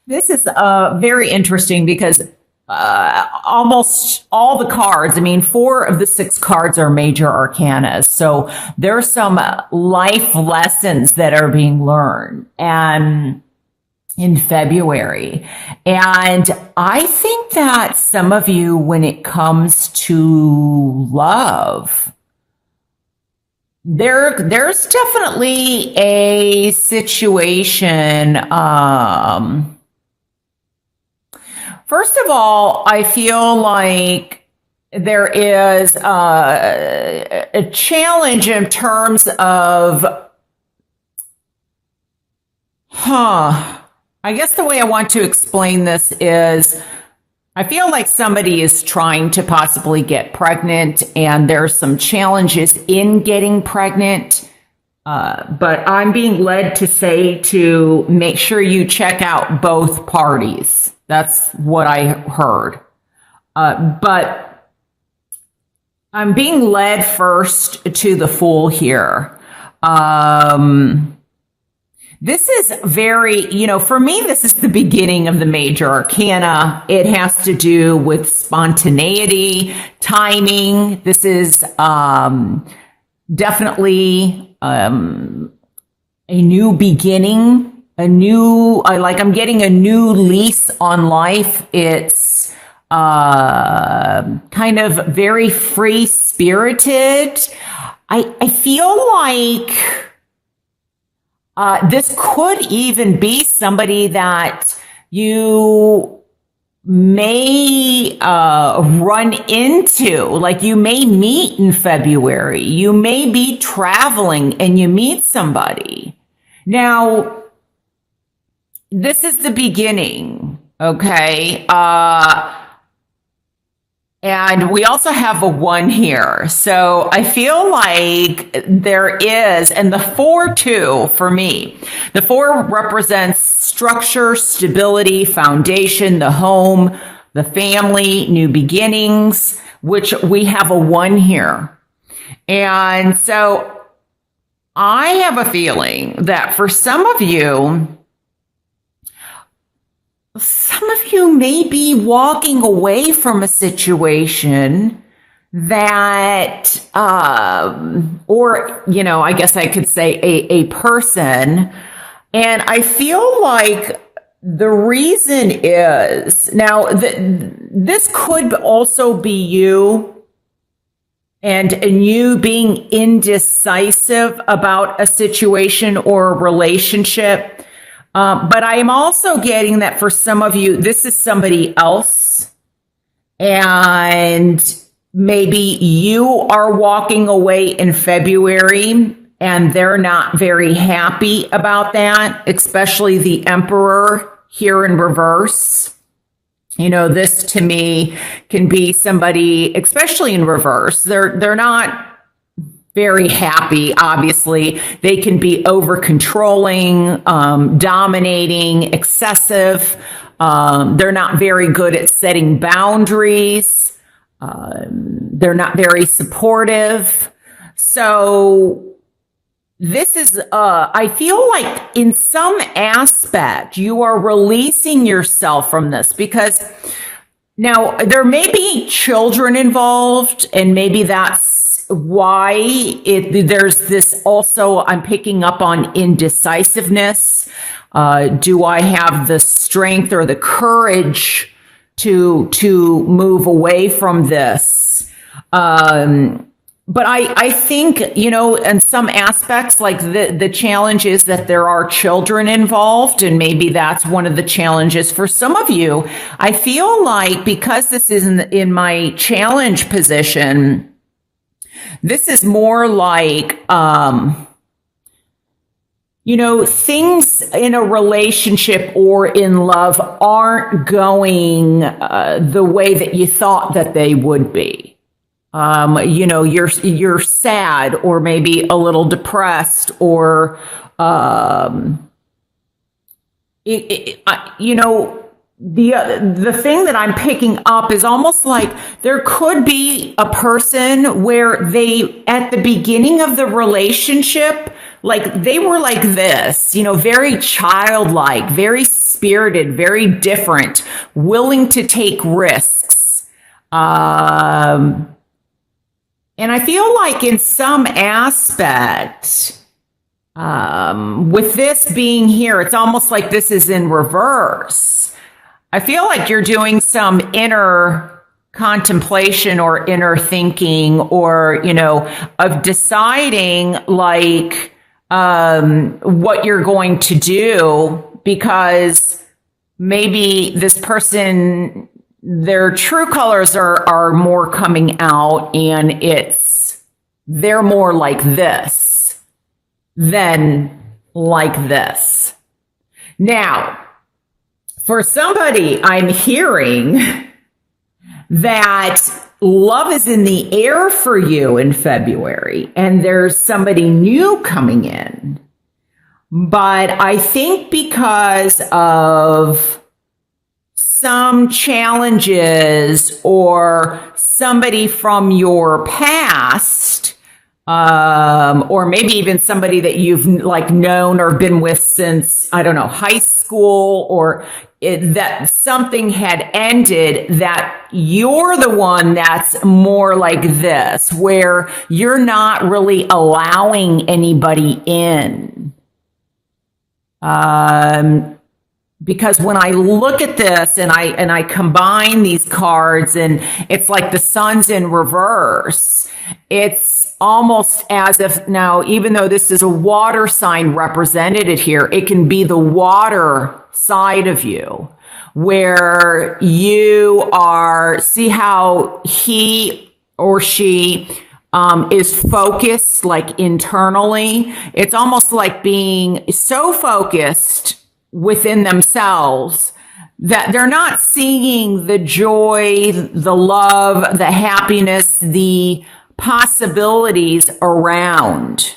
This is very interesting because almost all the cards, I mean, 4 of the 6 cards are major arcanas. So there are some life lessons that are being learned and in February. And I think that some of you, when it comes to love, there's definitely a situation. First of all, I feel like there is a challenge in terms of, I guess the way I want to explain this is I feel like somebody is trying to possibly get pregnant and there's some challenges in getting pregnant. But I'm being led to say to make sure you check out both parties. That's what I heard. But I'm being led first to the Fool here. This is very, for me, this is the beginning of the major arcana. It has to do with spontaneity, timing. This is definitely a new beginning. I'm getting a new lease on life. It's kind of very free spirited. I feel like this could even be somebody that you may run into, like you may meet in February. You may be traveling and you meet somebody. Now, this is the beginning, okay? And we also have a 1 here. So I feel like there is, and the 4 too, for me, the 4 represents structure, stability, foundation, the home, the family, new beginnings, which we have a 1 here. And so I have a feeling that for some of you may be walking away from a situation that, or, I guess I could say a person. And I feel like the reason is, now this could also be you and you being indecisive about a situation or a relationship. But I am also getting that for some of you, this is somebody else. And maybe you are walking away in February and they're not very happy about that, especially the Emperor here in reverse. This to me can be somebody, especially in reverse. They're not very happy, obviously. They can be over controlling, dominating, excessive. They're not very good at setting boundaries. They're not very supportive. So this is, I feel like in some aspect, you are releasing yourself from this because now there may be children involved and maybe that's why there's this also, I'm picking up on indecisiveness. Do I have the strength or the courage to move away from this? But I think, in some aspects, like the challenge is that there are children involved, and maybe that's one of the challenges for some of you. I feel like because this is in my challenge position, this is more like, things in a relationship or in love aren't going the way that you thought that they would be. You're sad or maybe a little depressed or, the thing that I'm picking up is almost like there could be a person where they, at the beginning of the relationship, like they were like this, very childlike, very spirited, very different, willing to take risks. And I feel like in some aspect, with this being here, it's almost like this is in reverse. I feel like you're doing some inner contemplation or inner thinking, or, of deciding like what you're going to do, because maybe this person, their true colors are more coming out, and they're more like this than like this. Now, for somebody, I'm hearing that love is in the air for you in February, and there's somebody new coming in. But I think because of some challenges or somebody from your past, or maybe even somebody that you've like known or been with since, I don't know, high school, or that something had ended, that you're the one that's more like this, where you're not really allowing anybody in. Because when I look at this and I combine these cards, and it's like the sun's in reverse, it's almost as if now, even though this is a water sign represented here, it can be the water side of you, where you are, see how he or she is focused like internally. It's almost like being so focused within themselves that they're not seeing the joy, the love, the happiness, the possibilities around.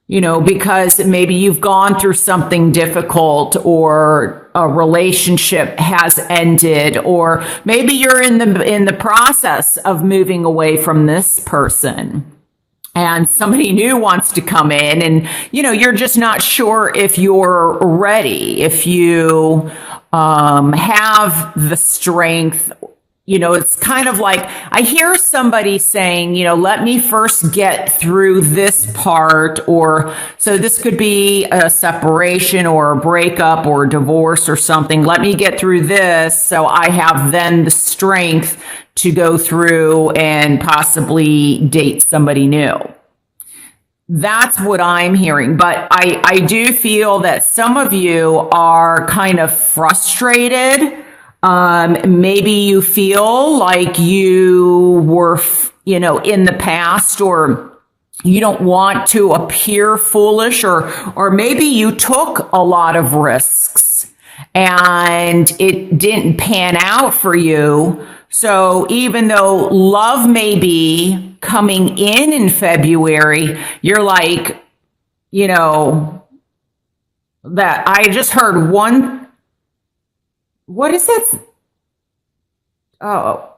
Because maybe you've gone through something difficult, or a relationship has ended, or maybe you're in the process of moving away from this person, and somebody new wants to come in, and you're just not sure if you're ready, if you have the strength. It's kind of like I hear somebody saying, let me first get through this part, or so this could be a separation or a breakup or a divorce or something. Let me get through this so I have then the strength to go through and possibly date somebody new. That's what I'm hearing. But I do feel that some of you are kind of frustrated. Maybe you feel like you were, in the past, or you don't want to appear foolish, or maybe you took a lot of risks and it didn't pan out for you. So even though love may be coming in February, you're like, that I just heard one. What is that? Oh,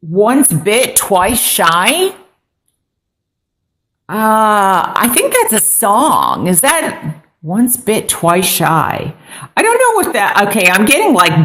once bit, twice shy? I think that's a song. Is that once bit, twice shy? I don't know what that. Okay, I'm getting like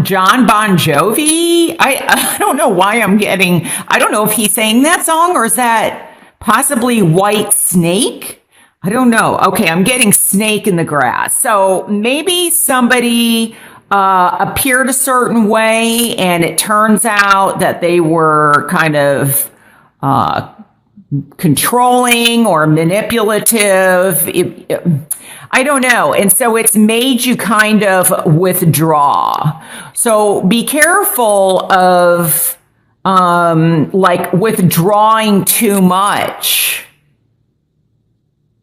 John Bon Jovi. I don't know why I'm getting. I don't know if he's saying that song, or is that possibly White Snake? I don't know. Okay, I'm getting snake in the grass. So maybe somebody appeared a certain way, and it turns out that they were kind of controlling or manipulative. I don't know. And so it's made you kind of withdraw. So be careful of like withdrawing too much.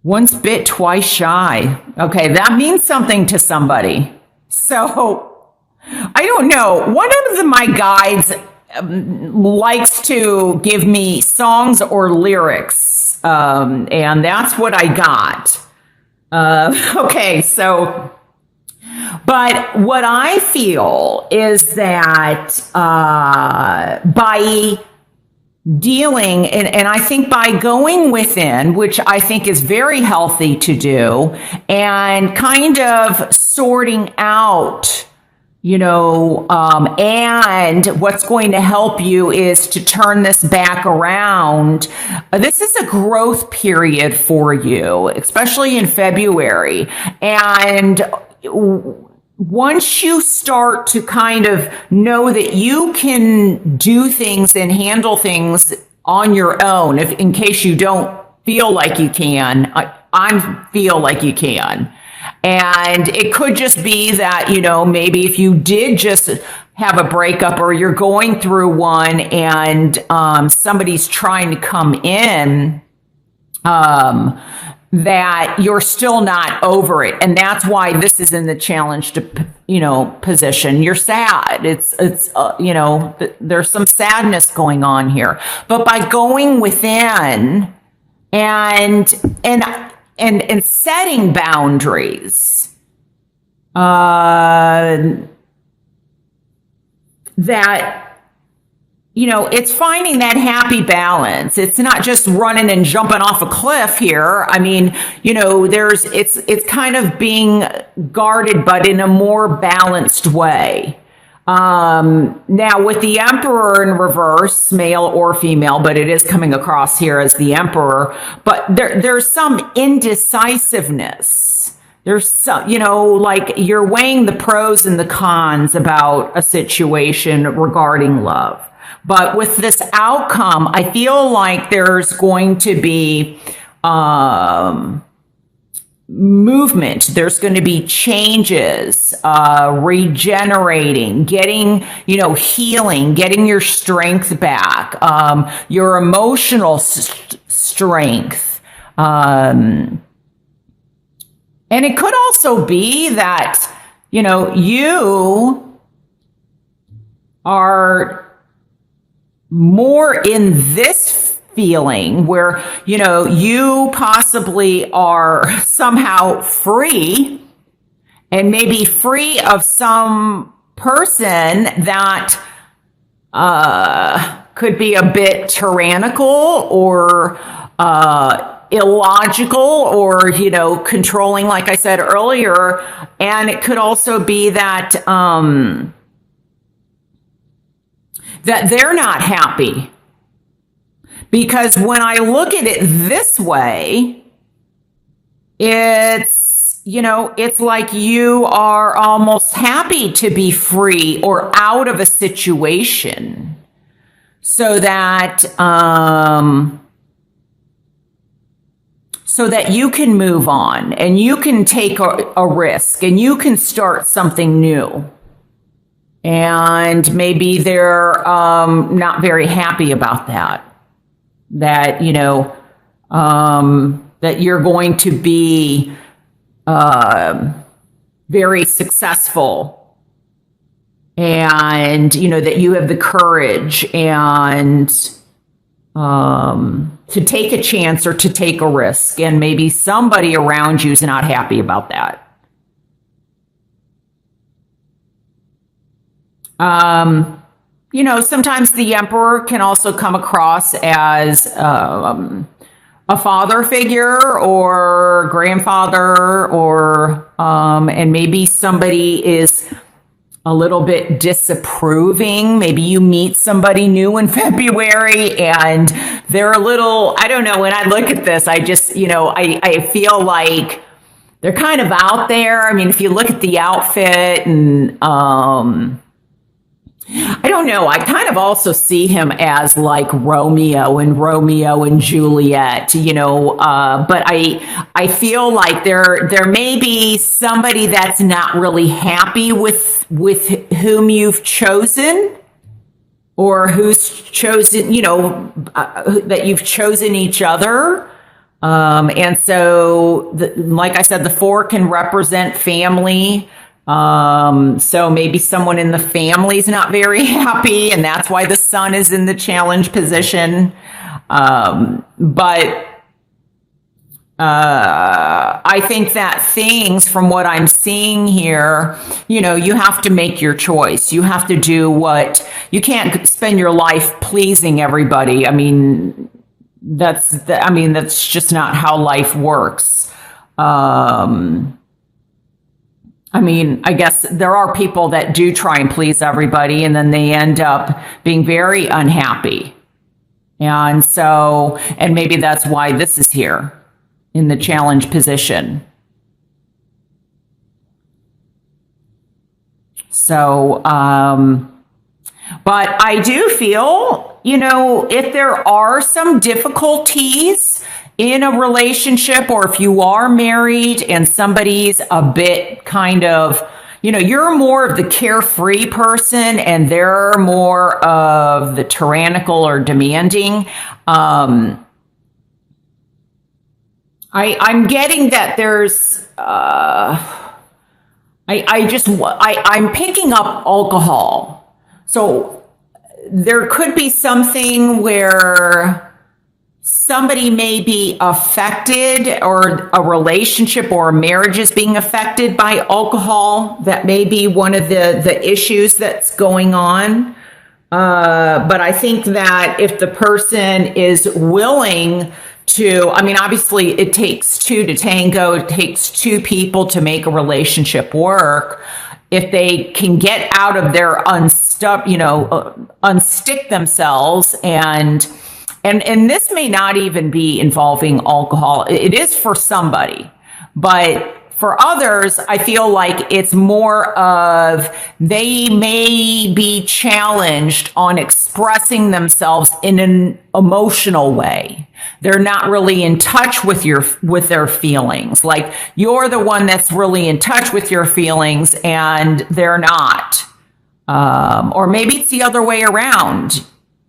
Once bit, twice shy. Okay, that means something to somebody. So, I don't know. One of my guides likes to give me songs or lyrics, and that's what I got. Okay, so, but what I feel is that by dealing, and I think by going within, which I think is very healthy to do, and kind of sorting out, and what's going to help you is to turn this back around. This is a growth period for you, especially in February. And once you start to kind of know that you can do things and handle things on your own, if in case you don't feel like you can, I feel like you can. And it could just be that, maybe if you did just have a breakup or you're going through one and somebody's trying to come in, that you're still not over it. And that's why this is in the challenge to, position. You're sad. It's there's some sadness going on here. But by going within and setting boundaries, that, it's finding that happy balance. It's not just running and jumping off a cliff here. I mean, it's kind of being guarded, but in a more balanced way. Now with the Emperor in reverse, male or female, but it is coming across here as the Emperor, but there's some indecisiveness. There's some, like you're weighing the pros and the cons about a situation regarding love. But with this outcome, I feel like there's going to be movement. There's going to be changes, regenerating, getting, healing, getting your strength back, your emotional strength. And it could also be that, you are more in this feeling where, you possibly are somehow free and maybe free of some person that could be a bit tyrannical or illogical or, controlling, like I said earlier. And it could also be that that they're not happy. Because when I look at it this way, it's, it's like you are almost happy to be free or out of a situation so that you can move on and you can take a risk and you can start something new. And maybe they're not very happy about that. That, that you're going to be very successful and, that you have the courage and to take a chance or to take a risk. And maybe somebody around you is not happy about that. Sometimes the Emperor can also come across as a father figure or grandfather or and maybe somebody is a little bit disapproving. Maybe you meet somebody new in February and they're a little, I don't know, when I look at this, I just, I feel like they're kind of out there. I mean, if you look at the outfit and I don't know. I kind of also see him as like Romeo and Juliet, but I feel like there may be somebody that's not really happy with whom you've chosen or who's chosen, that you've chosen each other. And so, like I said, the 4 can represent family. So maybe someone in the family is not very happy, and that's why the Sun is in the challenge position. But I think that things from what I'm seeing here, you have to make your choice. You have to do you can't spend your life pleasing everybody. I mean, that's just not how life works. I guess there are people that do try and please everybody, and then they end up being very unhappy. And maybe that's why this is here in the challenge position. So, but I do feel, if there are some difficulties in a relationship, or if you are married and somebody's a bit kind of, you're more of the carefree person and they're more of the tyrannical or demanding. I'm getting that there's, I'm picking up alcohol. So there could be something where somebody may be affected, or a relationship or a marriage is being affected by alcohol. That may be one of the issues that's going on. But I think that if the person is willing to, obviously it takes two to tango. It takes two people to make a relationship work. If they can get out of their unstick themselves, and this may not even be involving alcohol. It is for somebody, but for others, I feel like it's more of they may be challenged on expressing themselves in an emotional way. They're not really in touch with their feelings. Like, you're the one that's really in touch with your feelings and they're not. Or maybe it's the other way around.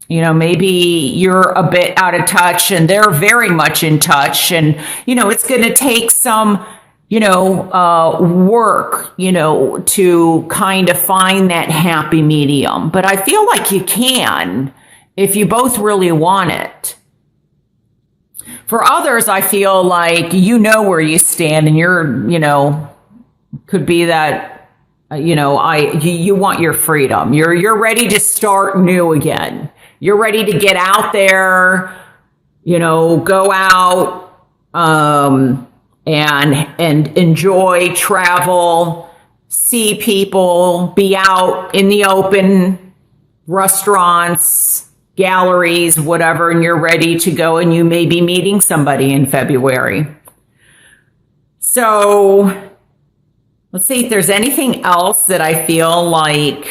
Maybe you're a bit out of touch and they're very much in touch, and, it's going to take some, work, to kind of find that happy medium. But I feel like you can, if you both really want it. For others, I feel like where you stand, and you're, could be that, you want your freedom. You're ready to start new again. You're ready to get out there, go out, and enjoy, travel, see people, be out in the open, restaurants, galleries, whatever, and you're ready to go, and you may be meeting somebody in February. So let's see if there's anything else that I feel like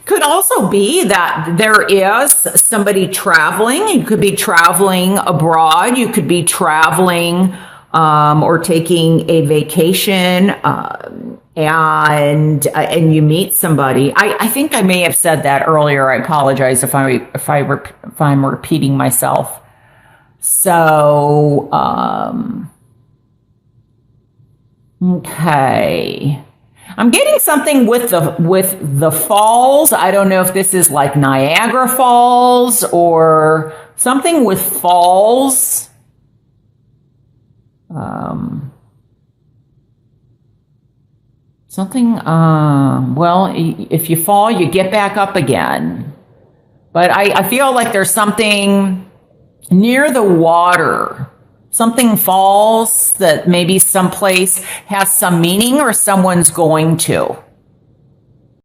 could also be that there is somebody traveling. You could be traveling abroad. You could be traveling or taking a vacation, and you meet somebody. I think I may have said that earlier. I apologize if I'm repeating myself. So okay. I'm getting something with the falls. I don't know if this is like Niagara Falls or something with falls. Well, if you fall, you get back up again. But I feel like there's something near the water. Something falls that maybe someplace has some meaning, or someone's going to.